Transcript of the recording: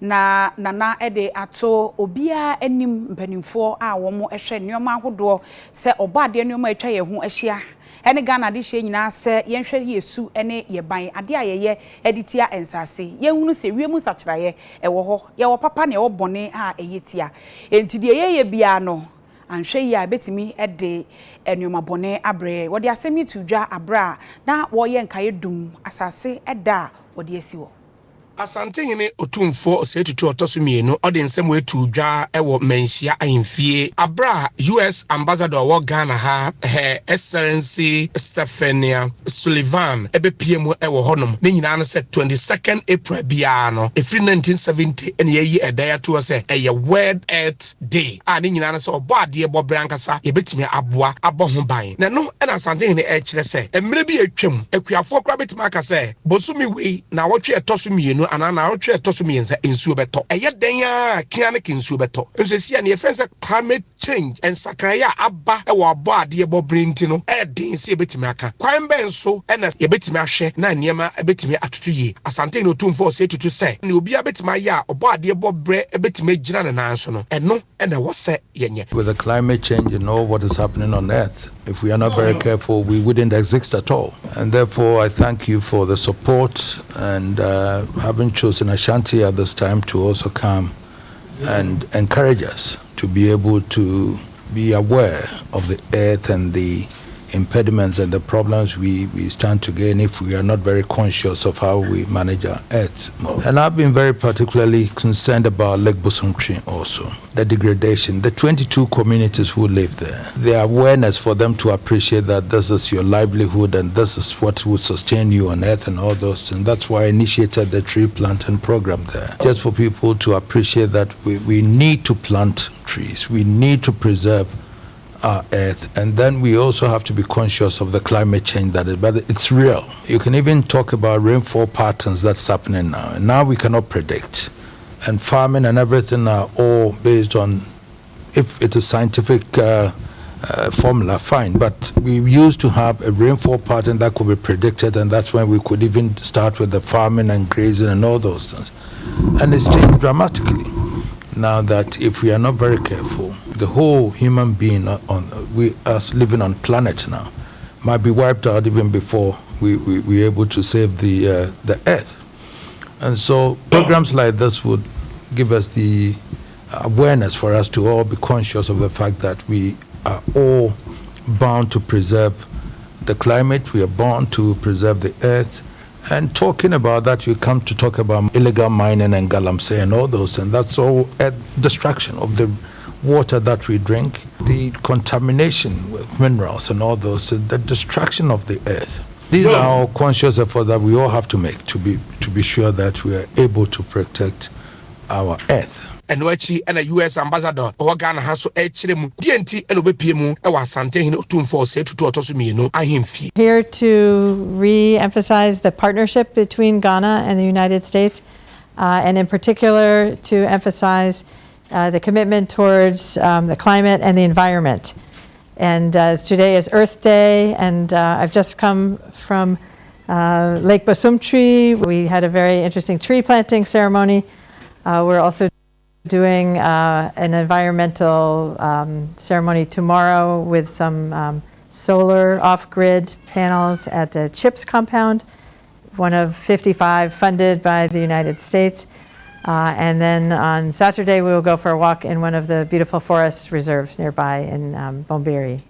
na nana ede ato obia enim mpanimfo a womo ehwe nneoma ahodo se obade nneoma etwa ye ho ahia ene Ghana de hye nyina se yenhwe yesu ene yeban ade ayeye editia ensase yenhunu se wiemu sachiraye ewo ho ye wo papa ne wo bone a eyetia enti de yeye bia no anhwe ya betimi ede nneoma bone abre wo de asemi tudwa abra na wo ye nkaye dum asase eda wo de asiwo Asantehene otumfo setutu otosumienu ode nsem wetu dwa ewo menhia ahemfie abra US ambassador wo Ghana ha Excellency Stephania Sullivan ebepiem ewo honom ne nyina no se 22nd April bia no efri 1970 ene yeyi edaya to se eye World Earth Day a ne nyina no se obo ade ebo brankasa yebetimi aboa abo ho ban na no ena Asantehene kire se emre bi atwam akuafo kra betimi aka se bosumi wei na wotwe etosumienu anana otwe etosumienza ensuo beto eye den a kia ne kinsuo beto nsesi ne yefense climate change ensakraya aba ewo abo ade ebo brinti no den se ebetimi aka kwan ben so ena yebetimi ahwe na niema ebetimi atutuye Asantehene otumfo se tutu se ne obi abetimi aya obo ade ebo bre ebetimi gina ne nanso no eno ena wo se yenye. With the climate change, you know what is happening on earth. If we are not very careful, we wouldn't exist at all. And therefore, I thank you for the support and having chosen Ashanti at this time to also come and encourage us to be able to be aware of the earth and the impediments and the problems we stand to gain if we are not very conscious of how we manage our earth. And I've been very particularly concerned about Lake Bosomtwi also, the degradation, the 22 communities who live there, the awareness for them to appreciate that this is your livelihood and this is what will sustain you on earth and all those things. That's why I initiated the tree planting program there, just for people to appreciate that we need to plant trees, we need to preserve our earth, and then we also have to be conscious of the climate change that is, but it's real. You can even talk about rainfall patterns that's happening now, and now we cannot predict. And farming and everything are all based on, if it is scientific formula, fine, but we used to have a rainfall pattern that could be predicted, and that's when we could even start with the farming and grazing and all those things. And it's changed dramatically. Now that if we are not very careful, the whole human being we us living on planet now might be wiped out even before we're able to save the earth. And so programs like this would give us the awareness for us to all be conscious of the fact that we are all bound to preserve the climate, we are bound to preserve the earth. And talking about that, you come to talk about illegal mining and galamsey and all those, and that's all a destruction of the water that we drink, the contamination with minerals and all those, the destruction of the earth. These are all conscious efforts that we all have to make to be sure that we are able to protect our earth. And a US ambassador or Ghana has so HM DNT and Obepiemu Asantehene otumfo se tutu otosumienu ahemfie. Here to re-emphasize the partnership between Ghana and the United States, and in particular to emphasize the commitment towards the climate and the environment. And today is Earth Day, and I've just come from Lake Bosomtwi. We had a very interesting tree planting ceremony. We're also doing an environmental ceremony tomorrow with some solar off-grid panels at the CHIPS compound, one of 55 funded by the United States. And then on Saturday, we will go for a walk in one of the beautiful forest reserves nearby in Bomberi.